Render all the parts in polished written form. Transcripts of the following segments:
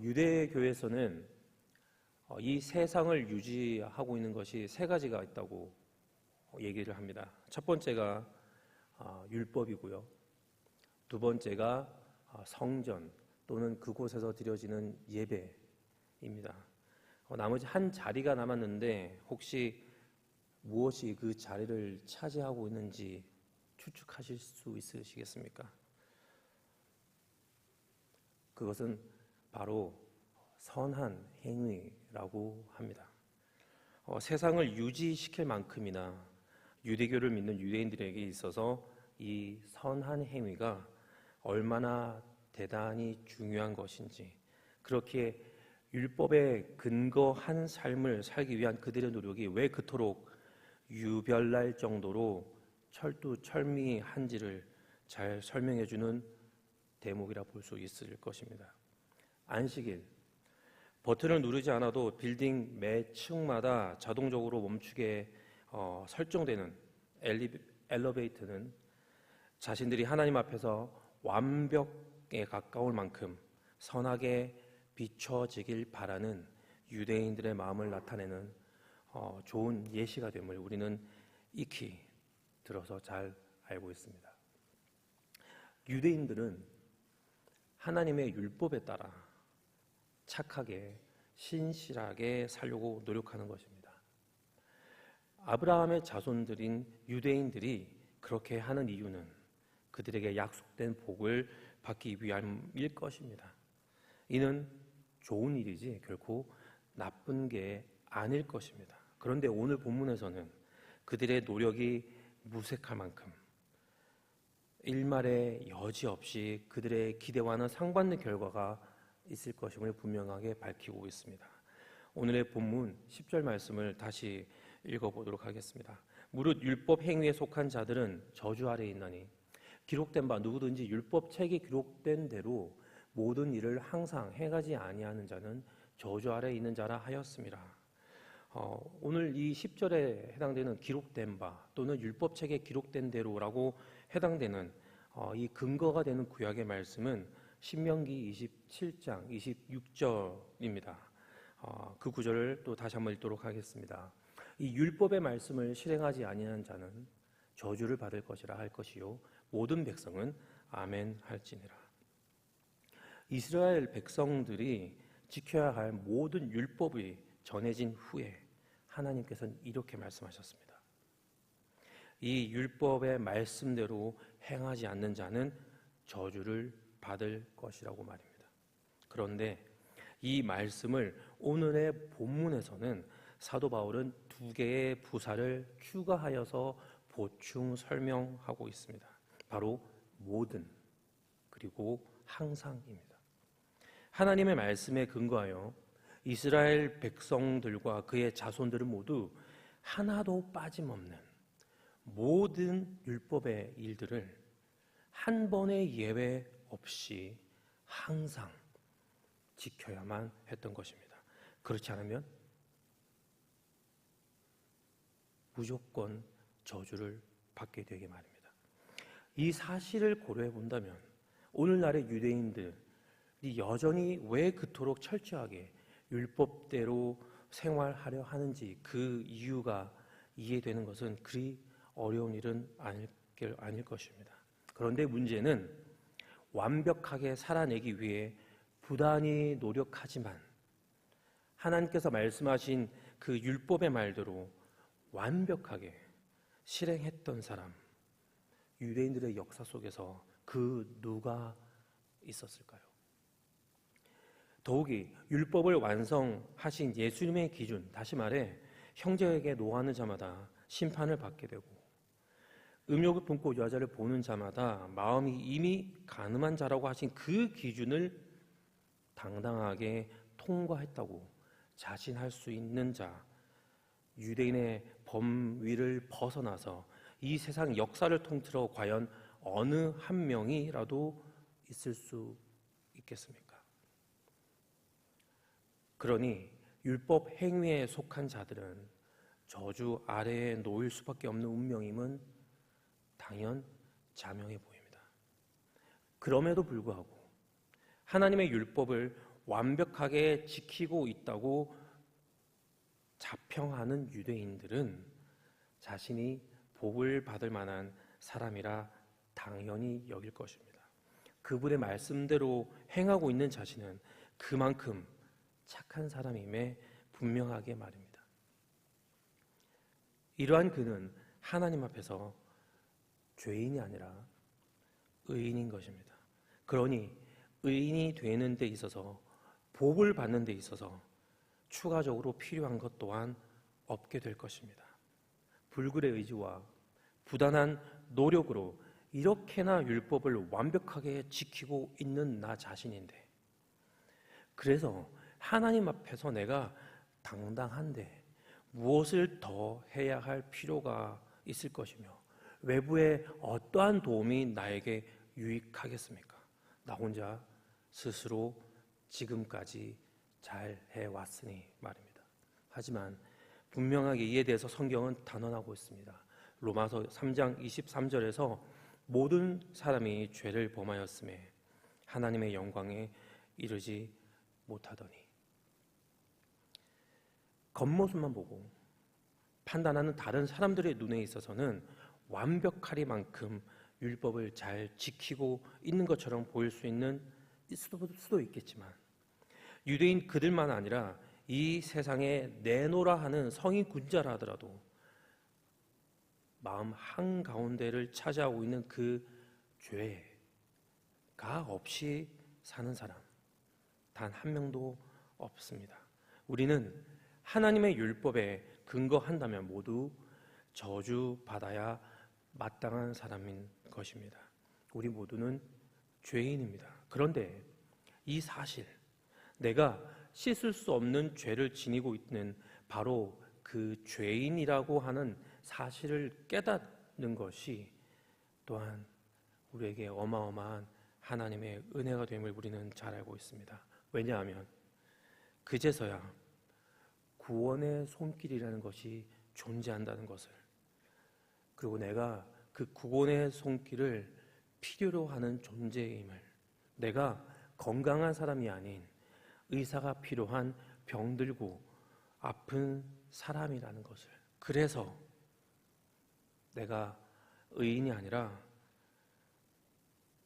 유대교에서는 이 세상을 유지하고 있는 것이 세 가지가 있다고 얘기를 합니다. 첫 번째가 율법이고요. 두 번째가 성전 또는 그곳에서 드려지는 예배입니다. 나머지 한 자리가 남았는데 혹시 무엇이 그 자리를 차지하고 있는지 추측하실 수 있으시겠습니까? 그것은 바로 선한 행위라고 합니다. 세상을 유지시킬 만큼이나 유대교를 믿는 유대인들에게 있어서 이 선한 행위가 얼마나 대단히 중요한 것인지, 그렇게 율법에 근거한 삶을 살기 위한 그들의 노력이 왜 그토록 유별날 정도로 철두철미한지를 잘 설명해주는 대목이라 볼 수 있을 것입니다. 안식일, 버튼을 누르지 않아도 빌딩 매 층마다 자동적으로 멈추게 설정되는 엘리베이터는 자신들이 하나님 앞에서 완벽에 가까울 만큼 선하게 비춰지길 바라는 유대인들의 마음을 나타내는 좋은 예시가 됨을 우리는 익히 들어서 잘 알고 있습니다. 유대인들은 하나님의 율법에 따라 착하게 신실하게 살려고 노력하는 것입니다. 아브라함의 자손들인 유대인들이 그렇게 하는 이유는 그들에게 약속된 복을 받기 위함일 것입니다. 이는 좋은 일이지 결코 나쁜 게 아닐 것입니다. 그런데 오늘 본문에서는 그들의 노력이 무색할 만큼 일말의 여지 없이 그들의 기대와는 상반된 결과가 있을 것임을 분명하게 밝히고 있습니다. 오늘의 본문 10절 말씀을 다시 읽어보도록 하겠습니다. 무릇 율법 행위에 속한 자들은 저주 아래에 있나니 기록된 바 누구든지 율법책에 기록된 대로 모든 일을 항상 행하지 아니하는 자는 저주 아래에 있는 자라 하였습니다. 오늘 이 10절에 해당되는 기록된 바 또는 율법책에 기록된 대로라고 해당되는 이 근거가 되는 구약의 말씀은 신명기 27장 26절입니다. 그 구절을 또 다시 한번 읽도록 하겠습니다. 이 율법의 말씀을 실행하지 아니하는 자는 저주를 받을 것이라 할 것이요 모든 백성은 아멘 할지니라. 이스라엘 백성들이 지켜야 할 모든 율법이 전해진 후에 하나님께서는 이렇게 말씀하셨습니다. 이 율법의 말씀대로 행하지 않는 자는 저주를 받을 것이라고 말입니다. 그런데 이 말씀을 오늘의 본문에서는 사도 바울은 두 개의 부사를 추가하여서 보충 설명하고 있습니다. 바로 모든 그리고 항상입니다. 하나님의 말씀에 근거하여 이스라엘 백성들과 그의 자손들은 모두 하나도 빠짐없는 모든 율법의 일들을 한 번의 예외 없이 항상 지켜야만 했던 것입니다. 그렇지 않으면 무조건 저주를 받게 되게 말입니다. 이 사실을 고려해 본다면 오늘날의 유대인들이 여전히 왜 그토록 철저하게 율법대로 생활하려 하는지 그 이유가 이해되는 것은 그리 어려운 일은 아닐 것입니다. 그런데 문제는 완벽하게 살아내기 위해 부단히 노력하지만 하나님께서 말씀하신 그 율법의 말대로 완벽하게 실행했던 사람, 유대인들의 역사 속에서 그 누가 있었을까요? 더욱이 율법을 완성하신 예수님의 기준, 다시 말해 형제에게 노하는 자마다 심판을 받게 되고 음욕을 품고 여자를 보는 자마다 마음이 이미 간음한 자라고 하신 그 기준을 당당하게 통과했다고 자신할 수 있는 자, 유대인의 범위를 벗어나서 이 세상 역사를 통틀어 과연 어느 한 명이라도 있을 수 있겠습니까? 그러니 율법 행위에 속한 자들은 저주 아래에 놓일 수밖에 없는 운명임은 당연자명해 보입니다. 그럼에도 불구하고 하나님의 율법을 완벽하게 지키고 있다고 자평하는 유대인들은 자신이 복을 받을 만한 사람이라 당연히 여길 것입니다. 그분의 말씀대로 행하고 있는 자신은 그만큼 착한 사람임에 분명하게 말입니다. 이러한 그는 하나님 앞에서 죄인이 아니라 의인인 것입니다. 그러니 의인이 되는 데 있어서 복을 받는 데 있어서 추가적으로 필요한 것 또한 없게 될 것입니다. 불굴의 의지와 부단한 노력으로 이렇게나 율법을 완벽하게 지키고 있는 나 자신인데, 그래서 하나님 앞에서 내가 당당한데 무엇을 더 해야 할 필요가 있을 것이며 외부의 어떠한 도움이 나에게 유익하겠습니까? 나 혼자 스스로 지금까지 잘 해왔으니 말입니다. 하지만 분명하게 이에 대해서 성경은 단언하고 있습니다. 로마서 3장 23절에서 모든 사람이 죄를 범하였음에 하나님의 영광에 이르지 못하더니, 겉모습만 보고 판단하는 다른 사람들의 눈에 있어서는 완벽하리만큼 율법을 잘 지키고 있는 것처럼 보일 수도 있겠지만, 유대인 그들만 아니라 이 세상에 내노라 하는 성인군자라 하더라도 마음 한가운데를 차지하고 있는 그 죄가 없이 사는 사람 단 한 명도 없습니다. 우리는 하나님의 율법에 근거한다면 모두 저주받아야 마땅한 사람인 것입니다. 우리 모두는 죄인입니다. 그런데 이 사실, 내가 씻을 수 없는 죄를 지니고 있는 바로 그 죄인이라고 하는 사실을 깨닫는 것이 또한 우리에게 어마어마한 하나님의 은혜가 됨을 우리는 잘 알고 있습니다. 왜냐하면 그제서야 구원의 손길이라는 것이 존재한다는 것을, 그리고 내가 그 구원의 손길을 필요로 하는 존재임을, 내가 건강한 사람이 아닌 의사가 필요한 병들고 아픈 사람이라는 것을, 그래서 내가 의인이 아니라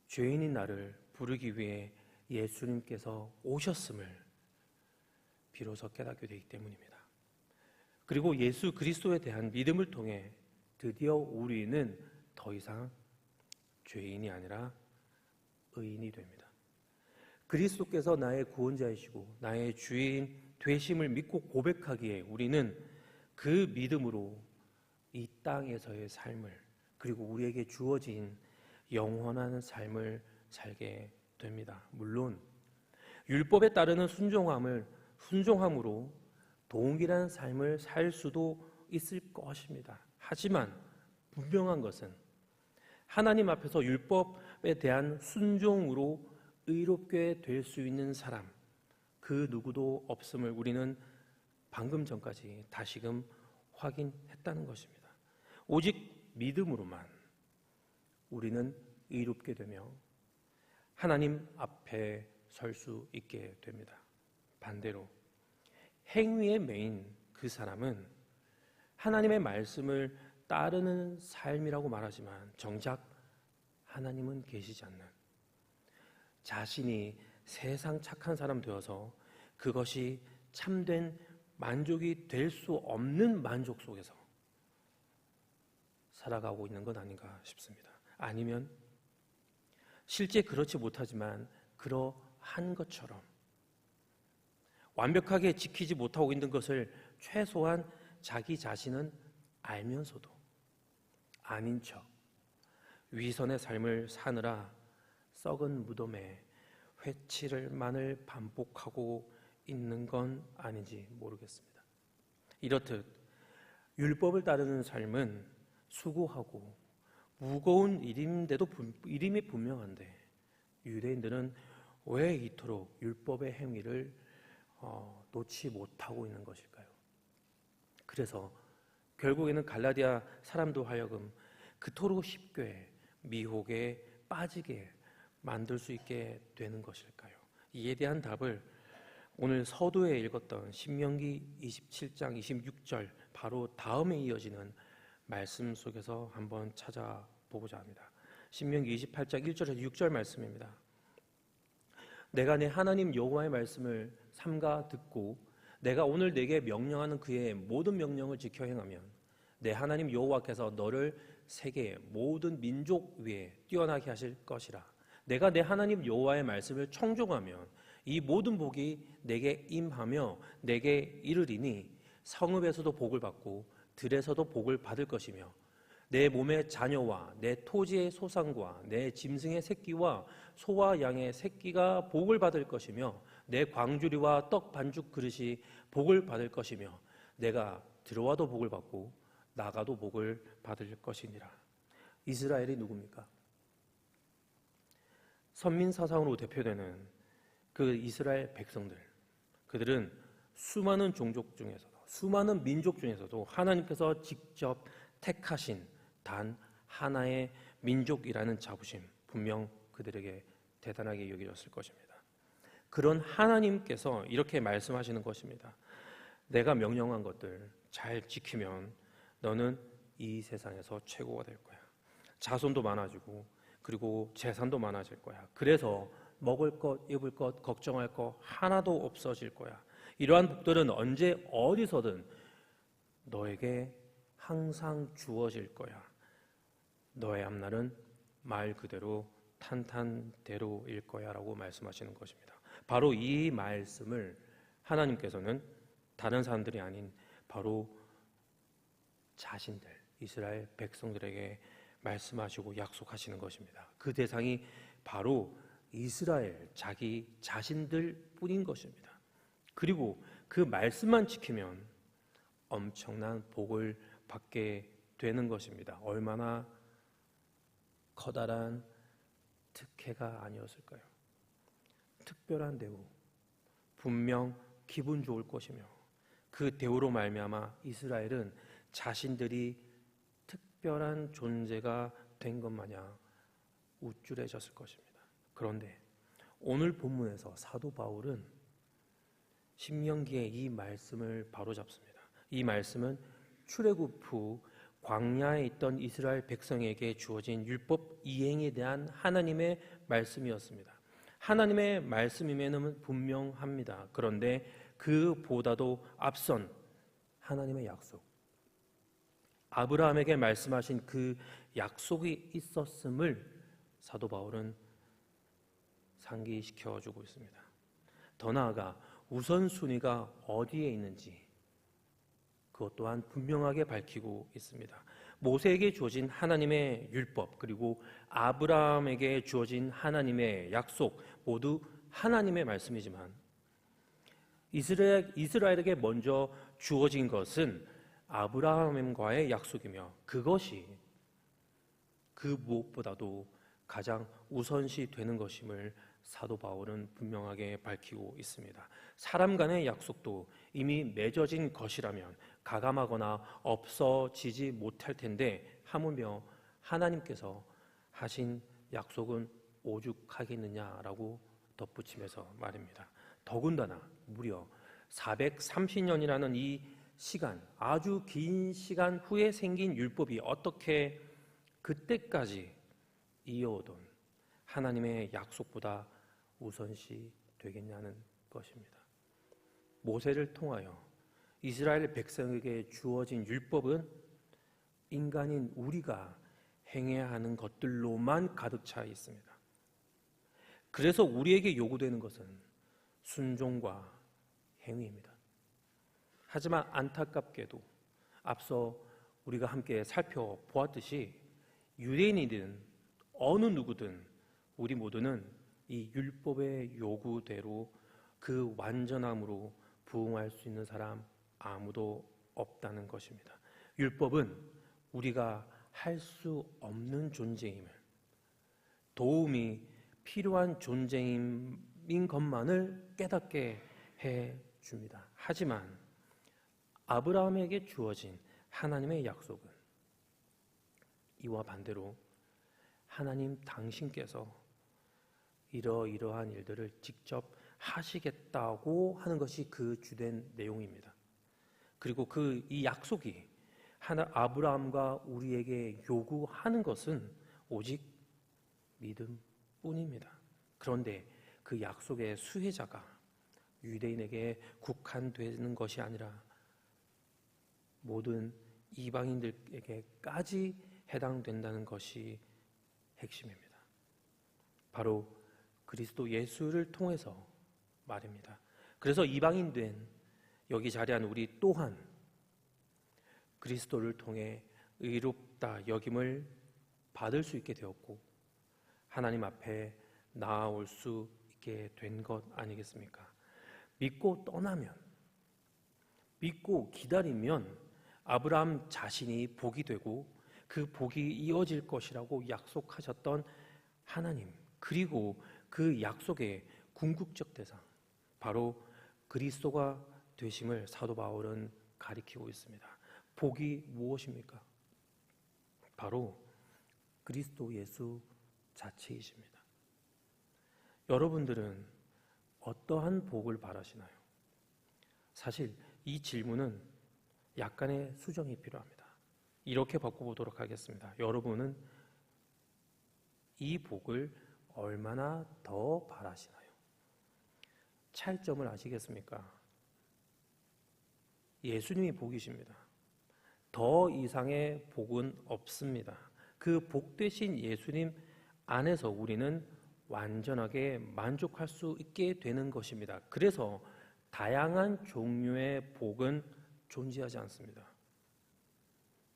죄인인 나를 부르기 위해 예수님께서 오셨음을 비로소 깨닫게 되기 때문입니다. 그리고 예수 그리스도에 대한 믿음을 통해 드디어 우리는 더 이상 죄인이 아니라 의인이 됩니다. 그리스도께서 나의 구원자이시고 나의 주인 되심을 믿고 고백하기에 우리는 그 믿음으로 이 땅에서의 삶을, 그리고 우리에게 주어진 영원한 삶을 살게 됩니다. 물론 율법에 따르는 순종함으로 동일한 삶을 살 수도 있을 것입니다. 하지만 분명한 것은 하나님 앞에서 율법에 대한 순종으로 의롭게 될 수 있는 사람, 그 누구도 없음을 우리는 방금 전까지 다시금 확인했다는 것입니다. 오직 믿음으로만 우리는 의롭게 되며 하나님 앞에 설 수 있게 됩니다. 반대로 행위에 매인 그 사람은 하나님의 말씀을 따르는 삶이라고 말하지만 정작 하나님은 계시지 않는, 자신이 세상 착한 사람 되어서 그것이 참된 만족이 될 수 없는 만족 속에서 살아가고 있는 것 아닌가 싶습니다. 아니면 실제 그렇지 못하지만 그러한 것처럼 완벽하게 지키지 못하고 있는 것을 최소한 자기 자신은 알면서도 아닌 척 위선의 삶을 사느라 썩은 무덤에 회칠을만을 반복하고 있는 건 아닌지 모르겠습니다. 이렇듯 율법을 따르는 삶은 수고하고 무거운 일임이 분명한데 유대인들은 왜 이토록 율법의 행위를 놓지 못하고 있는 것일까요? 그래서 결국에는 갈라디아 사람도 하여금 그토록 쉽게 미혹에 빠지게 만들 수 있게 되는 것일까요? 이에 대한 답을 오늘 서두에 읽었던 신명기 27장 26절 바로 다음에 이어지는 말씀 속에서 한번 찾아보고자 합니다. 신명기 28장 1절에서 6절 말씀입니다. 내가 내 하나님 여호와의 말씀을 삼가 듣고 내가 오늘 내게 명령하는 그의 모든 명령을 지켜 행하면 내 하나님 여호와께서 너를 세계의 모든 민족 위에 뛰어나게 하실 것이라. 내가 내 하나님 여호와의 말씀을 청종하면 이 모든 복이 내게 임하며 내게 이르리니 성읍에서도 복을 받고 들에서도 복을 받을 것이며 내 몸의 자녀와 내 토지의 소산과 내 짐승의 새끼와 소와 양의 새끼가 복을 받을 것이며 내 광주리와 떡 반죽 그릇이 복을 받을 것이며 내가 들어와도 복을 받고 나가도 복을 받을 것이니라. 이스라엘이 누굽니까? 선민사상으로 대표되는 그 이스라엘 백성들, 그들은 수많은 종족 중에서도 수많은 민족 중에서도 하나님께서 직접 택하신 단 하나의 민족이라는 자부심 분명 그들에게 대단하게 여겨졌을 것입니다. 그런 하나님께서 이렇게 말씀하시는 것입니다. 내가 명령한 것들 잘 지키면 너는 이 세상에서 최고가 될 거야. 자손도 많아지고 그리고 재산도 많아질 거야. 그래서 먹을 것, 입을 것, 걱정할 거 하나도 없어질 거야. 이러한 복들은 언제 어디서든 너에게 항상 주어질 거야. 너의 앞날은 말 그대로 탄탄대로일 거야 라고 말씀하시는 것입니다. 바로 이 말씀을 하나님께서는 다른 사람들이 아닌 바로 자신들, 이스라엘 백성들에게 말씀하시고 약속하시는 것입니다. 그 대상이 바로 이스라엘 자기 자신들 뿐인 것입니다. 그리고 그 말씀만 지키면 엄청난 복을 받게 되는 것입니다. 얼마나 커다란 특혜가 아니었을까요? 특별한 대우, 분명 기분 좋을 것이며 그 대우로 말미암아 이스라엘은 자신들이 특별한 존재가 된 것 마냥 우쭐해졌을 것입니다. 그런데 오늘 본문에서 사도 바울은 신명기의 이 말씀을 바로잡습니다. 이 말씀은 출애굽 후 광야에 있던 이스라엘 백성에게 주어진 율법 이행에 대한 하나님의 말씀이었습니다. 하나님의 말씀임에는 분명합니다. 그런데 그보다도 앞선 하나님의 약속, 아브라함에게 말씀하신 그 약속이 있었음을 사도 바울은 상기시켜주고 있습니다. 더 나아가 우선순위가 어디에 있는지 그것 또한 분명하게 밝히고 있습니다. 모세에게 주어진 하나님의 율법 그리고 아브라함에게 주어진 하나님의 약속 모두 하나님의 말씀이지만 이스라엘에게 먼저 주어진 것은 아브라함과의 약속이며 그것이 그 무엇보다도 가장 우선시 되는 것임을 사도 바울은 분명하게 밝히고 있습니다. 사람 간의 약속도 이미 맺어진 것이라면 가감하거나 없어지지 못할 텐데 하물며 하나님께서 하신 약속은 오죽하겠느냐라고 덧붙이면서 말입니다. 더군다나 무려 430년이라는 이 시간, 아주 긴 시간 후에 생긴 율법이 어떻게 그때까지 이어오던 하나님의 약속보다 우선시 되겠냐는 것입니다. 모세를 통하여 이스라엘 백성에게 주어진 율법은 인간인 우리가 행해야 하는 것들로만 가득 차 있습니다. 그래서 우리에게 요구되는 것은 순종과 행위입니다. 하지만 안타깝게도 앞서 우리가 함께 살펴보았듯이 유대인이든 어느 누구든 우리 모두는 이 율법의 요구대로 그 완전함으로 부응할 수 있는 사람 아무도 없다는 것입니다. 율법은 우리가 할 수 없는 존재임을, 도움이 필요한 존재인 것만을 깨닫게 해줍니다. 하지만 아브라함에게 주어진 하나님의 약속은 이와 반대로 하나님 당신께서 이러이러한 일들을 직접 하시겠다고 하는 것이 그 주된 내용입니다. 그리고 이 약속이 아브라함과 우리에게 요구하는 것은 오직 믿음뿐입니다. 그런데 그 약속의 수혜자가 유대인에게 국한되는 것이 아니라 모든 이방인들에게까지 해당된다는 것이 핵심입니다. 바로 그리스도 예수를 통해서 말입니다. 그래서 이방인 된 여기 자리한 우리 또한 그리스도를 통해 의롭다 여김을 받을 수 있게 되었고 하나님 앞에 나아올 수 있게 된 것 아니겠습니까? 믿고 떠나면, 믿고 기다리면 아브라함 자신이 복이 되고 그 복이 이어질 것이라고 약속하셨던 하나님, 그리고 그 약속의 궁극적 대상, 바로 그리스도가 되심을 사도 바울은 가리키고 있습니다. 복이 무엇입니까? 바로 그리스도 예수 자체이십니다. 여러분들은 어떠한 복을 바라시나요? 사실 이 질문은 약간의 수정이 필요합니다. 이렇게 바꿔보도록 하겠습니다. 여러분은 이 복을 얼마나 더 바라시나요? 차이점을 아시겠습니까? 예수님이 복이십니다. 더 이상의 복은 없습니다. 그 복 되신 예수님 안에서 우리는 완전하게 만족할 수 있게 되는 것입니다. 그래서 다양한 종류의 복은 존재하지 않습니다.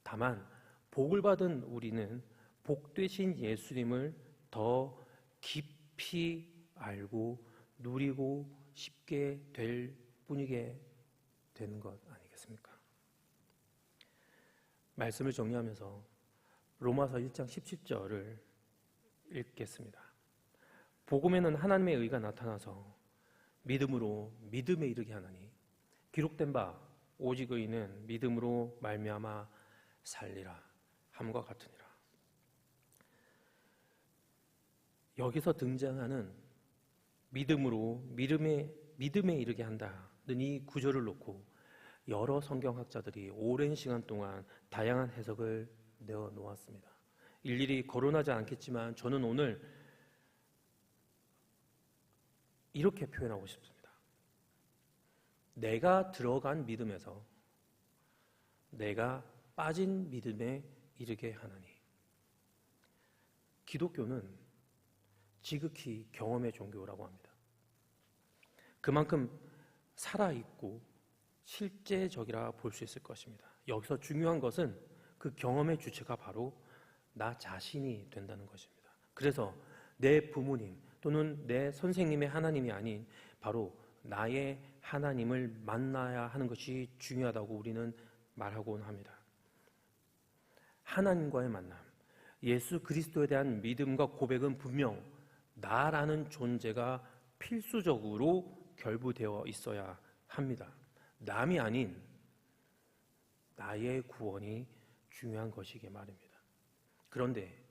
다만 복을 받은 우리는 복 되신 예수님을 더 깊이 알고 누리고 싶게 될 뿐이게 되는 것 아니겠습니까? 말씀을 정리하면서 로마서 1장 17절을 읽겠습니다. 복음에는 하나님의 의가 나타나서 믿음으로 믿음에 이르게 하나니 기록된 바 오직 의인은 믿음으로 말미암아 살리라 함과 같으니라. 여기서 등장하는 믿음으로 믿음에 이르게 한다는 이 구절을 놓고 여러 성경학자들이 오랜 시간 동안 다양한 해석을 내어 놓았습니다. 일일이 거론하지 않겠지만 저는 오늘 이렇게 표현하고 싶습니다. 내가 들어간 믿음에서 내가 빠진 믿음에 이르게 하나니. 기독교는 지극히 경험의 종교라고 합니다. 그만큼 살아있고 실제적이라 볼 수 있을 것입니다. 여기서 중요한 것은 그 경험의 주체가 바로 나 자신이 된다는 것입니다. 그래서 내 부모님 또는 내 선생님의 하나님이 아닌 바로 나의 하나님을 만나야 하는 것이 중요하다고 우리는 말하곤 합니다. 하나님과의 만남, 예수 그리스도에 대한 믿음과 고백은 분명 나라는 존재가 필수적으로 결부되어 있어야 합니다. 남이 아닌 나의 구원이 중요한 것이기 말입니다. 그런데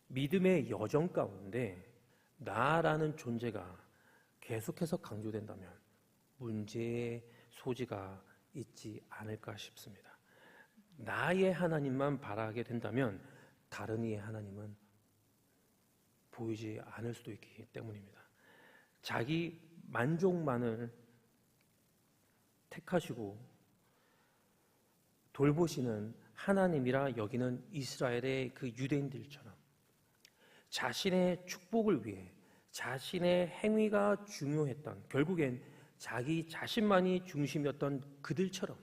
믿음의 여정 가운데 나라는 존재가 계속해서 강조된다면 문제의 소지가 있지 않을까 싶습니다. 나의 하나님만 바라게 된다면 다른 이의 하나님은 보이지 않을 수도 있기 때문입니다. 자기 만족만을 택하시고 돌보시는 하나님이라 여기는 이스라엘의 그 유대인들처럼 자신의 축복을 위해 자신의 행위가 중요했던, 결국엔 자기 자신만이 중심이었던 그들처럼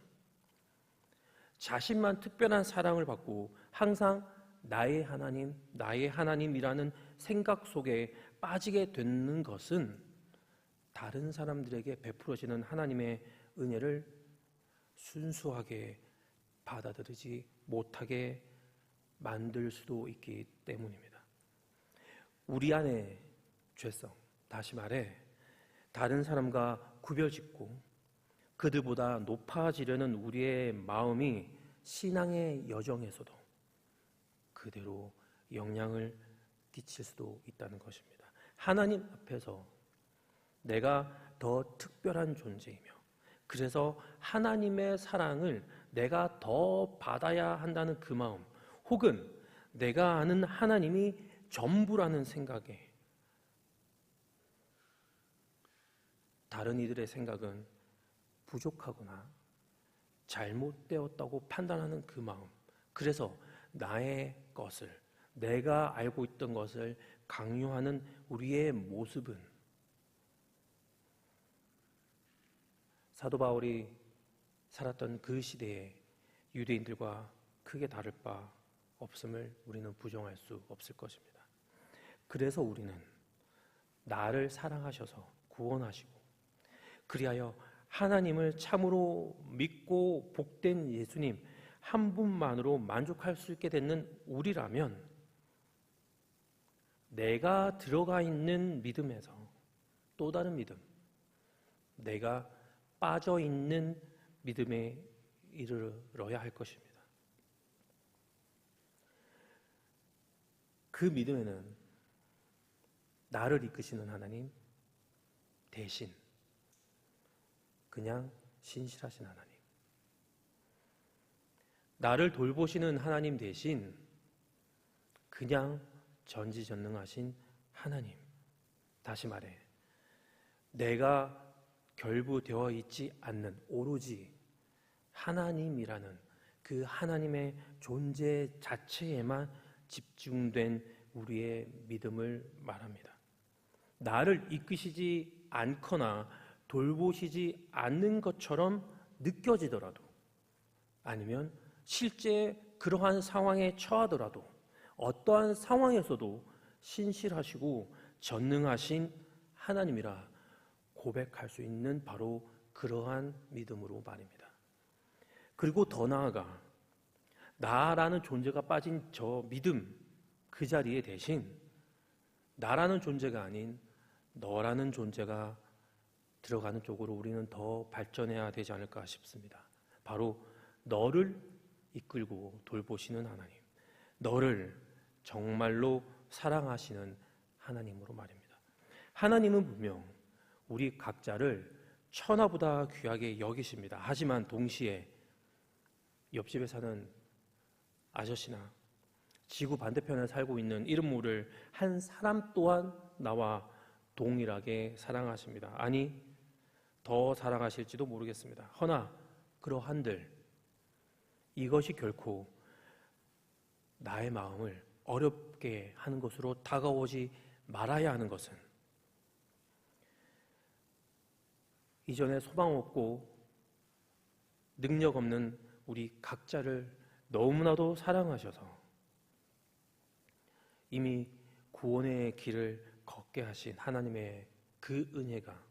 자신만 특별한 사랑을 받고 항상 나의 하나님이라는 생각 속에 빠지게 되는 것은 다른 사람들에게 베풀어지는 하나님의 은혜를 순수하게 받아들이지 못하게 만들 수도 있기 때문입니다. 우리 안의 죄성, 다시 말해 다른 사람과 구별짓고 그들보다 높아지려는 우리의 마음이 신앙의 여정에서도 그대로 영향을 끼칠 수도 있다는 것입니다. 하나님 앞에서 내가 더 특별한 존재이며 그래서 하나님의 사랑을 내가 더 받아야 한다는 그 마음, 혹은 내가 아는 하나님이 전부라는 생각에 다른 이들의 생각은 부족하거나 잘못되었다고 판단하는 그 마음, 그래서 나의 것을, 내가 알고 있던 것을 강요하는 우리의 모습은 사도 바울이 살았던 그 시대의 유대인들과 크게 다를 바 없음을 우리는 부정할 수 없을 것입니다. 그래서 우리는 나를 사랑하셔서 구원하시고 그리하여 하나님을 참으로 믿고 복된 예수님 한 분만으로 만족할 수 있게 되는 우리라면 내가 들어가 있는 믿음에서 또 다른 믿음, 내가 빠져 있는 믿음에 이르러야 할 것입니다. 그 믿음에는 나를 이끄시는 하나님 대신 그냥 신실하신 하나님, 나를 돌보시는 하나님 대신 그냥 전지전능하신 하나님, 다시 말해 내가 결부되어 있지 않는 오로지 하나님이라는 그 하나님의 존재 자체에만 집중된 우리의 믿음을 말합니다. 나를 이끄시지 않거나 돌보시지 않는 것처럼 느껴지더라도, 아니면 실제 그러한 상황에 처하더라도 어떠한 상황에서도 신실하시고 전능하신 하나님이라 고백할 수 있는 바로 그러한 믿음으로 말입니다. 그리고 더 나아가 나라는 존재가 빠진 저 믿음 그 자리에 대신 나라는 존재가 아닌 너라는 존재가 들어가는 쪽으로 우리는 더 발전해야 되지 않을까 싶습니다. 바로 너를 이끌고 돌보시는 하나님, 너를 정말로 사랑하시는 하나님으로 말입니다. 하나님은 분명 우리 각자를 천하보다 귀하게 여기십니다. 하지만 동시에 옆집에 사는 아저씨나 지구 반대편에 살고 있는 이름 모를 한 사람 또한 나와 동일하게 사랑하십니다. 아니, 더 사랑하실지도 모르겠습니다. 허나 그러한들 이것이 결코 나의 마음을 어렵게 하는 것으로 다가오지 말아야 하는 것은 이전에 소망 없고 능력 없는 우리 각자를 너무나도 사랑하셔서 이미 구원의 길을 걷게 하신 하나님의 그 은혜가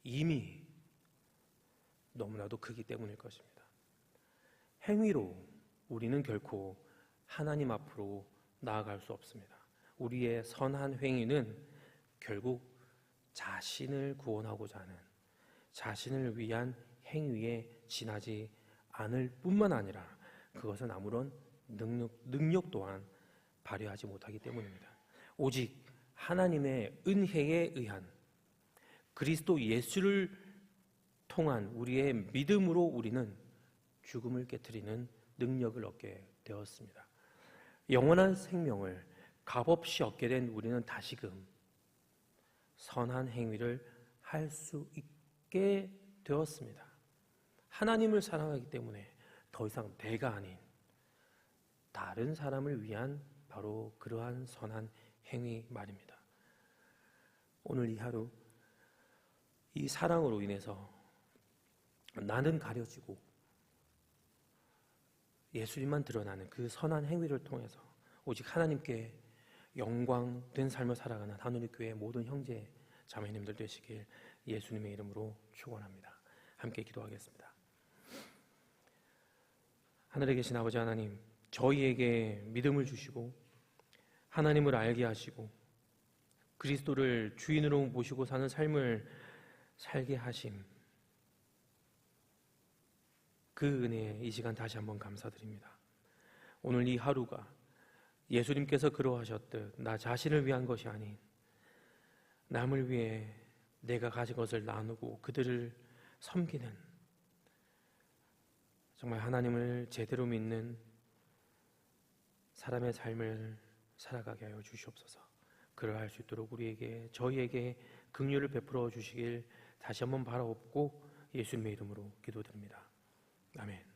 이미 너무나도 크기 때문일 것입니다. 행위로 우리는 결코 하나님 앞으로 나아갈 수 없습니다. 우리의 선한 행위는 결국 자신을 구원하고자 하는 자신을 위한 행위에 지나지 않을 뿐만 아니라 그것은 아무런 능력 또한 발휘하지 못하기 때문입니다. 오직 하나님의 은혜에 의한 그리스도 예수를 통한 우리의 믿음으로 우리는 죽음을 깨트리는 능력을 얻게 되었습니다. 영원한 생명을 값없이 얻게 된 우리는 다시금 선한 행위를 할 수 있게 되었습니다. 하나님을 사랑하기 때문에 더 이상 내가 아닌 다른 사람을 위한 바로 그러한 선한 행위 말입니다. 오늘 이 하루 이 사랑으로 인해서 나는 가려지고 예수님만 드러나는 그 선한 행위를 통해서 오직 하나님께 영광된 삶을 살아가는 하늘의 교회 모든 형제 자매님들 되시길 예수님의 이름으로 축원합니다. 함께 기도하겠습니다. 하늘에 계신 아버지 하나님, 저희에게 믿음을 주시고 하나님을 알게 하시고 그리스도를 주인으로 모시고 사는 삶을 살게 하심, 그 은혜에 이 시간 다시 한번 감사드립니다. 오늘 이 하루가 예수님께서 그러하셨듯 나 자신을 위한 것이 아닌 남을 위해 내가 가진 것을 나누고 그들을 섬기는, 정말 하나님을 제대로 믿는 사람의 삶을 살아가게 하여 주시옵소서. 그러할 수 있도록 저희에게 긍휼을 베풀어 주시길 다시 한번 바라옵고 예수님의 이름으로 기도드립니다. 아멘.